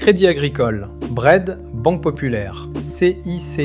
Crédit Agricole, BRED, Banque Populaire, CICE,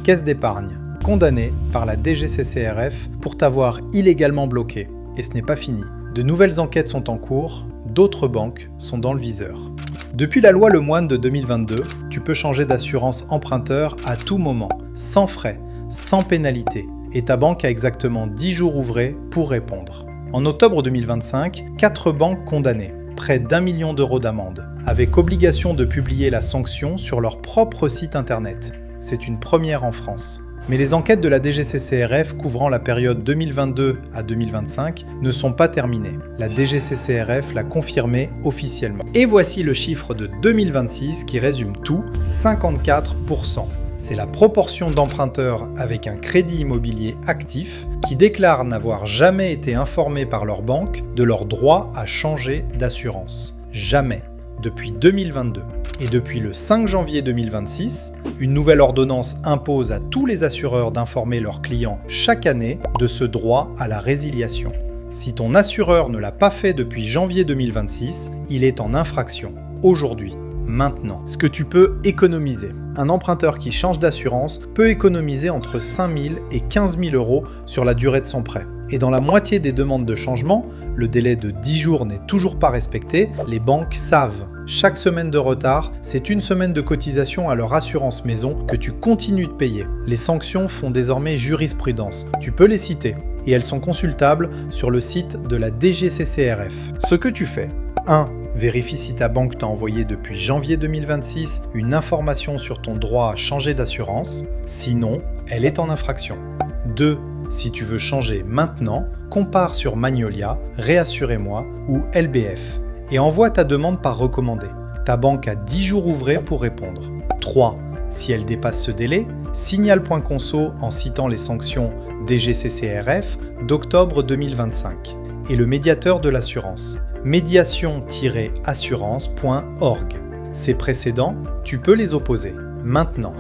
Caisse d'épargne, condamné par la DGCCRF pour t'avoir illégalement bloqué. Et ce n'est pas fini. De nouvelles enquêtes sont en cours, d'autres banques sont dans le viseur. Depuis la loi Lemoine de 2022, tu peux changer d'assurance emprunteur à tout moment, sans frais, sans pénalité. Et ta banque a exactement 10 jours ouvrés pour répondre. En octobre 2025, 4 banques condamnées, près d'1 million d'euros d'amende, avec obligation de publier la sanction sur leur propre site internet. C'est une première en France. Mais les enquêtes de la DGCCRF couvrant la période 2022 à 2025 ne sont pas terminées. La DGCCRF l'a confirmé officiellement. Et voici le chiffre de 2026 qui résume tout, 54%. C'est la proportion d'emprunteurs avec un crédit immobilier actif qui déclarent n'avoir jamais été informés par leur banque de leur droit à changer d'assurance. Jamais. Depuis 2022. Et depuis le 5 janvier 2026, une nouvelle ordonnance impose à tous les assureurs d'informer leurs clients chaque année de ce droit à la résiliation. Si ton assureur ne l'a pas fait depuis janvier 2026, il est en infraction. Aujourd'hui. Maintenant. Ce que tu peux économiser. Un emprunteur qui change d'assurance peut économiser entre 5 000 et 15 000 euros sur la durée de son prêt. Et dans la moitié des demandes de changement, le délai de 10 jours n'est toujours pas respecté, les banques savent. Chaque semaine de retard, c'est une semaine de cotisation à leur assurance maison que tu continues de payer. Les sanctions font désormais jurisprudence. Tu peux les citer. Et elles sont consultables sur le site de la DGCCRF. Ce que tu fais. 1. Vérifie si ta banque t'a envoyé depuis janvier 2026 une information sur ton droit à changer d'assurance. Sinon, elle est en infraction. 2. Si tu veux changer maintenant, compare sur Magnolia, Réassurez-moi ou LBF et envoie ta demande par recommandé. Ta banque a 10 jours ouvrés pour répondre. 3. Si elle dépasse ce délai, signale Point Conso en citant les sanctions DGCCRF d'octobre 2025 et le médiateur de l'assurance. médiation-assurance.org. Ces précédents, tu peux les opposer. Maintenant.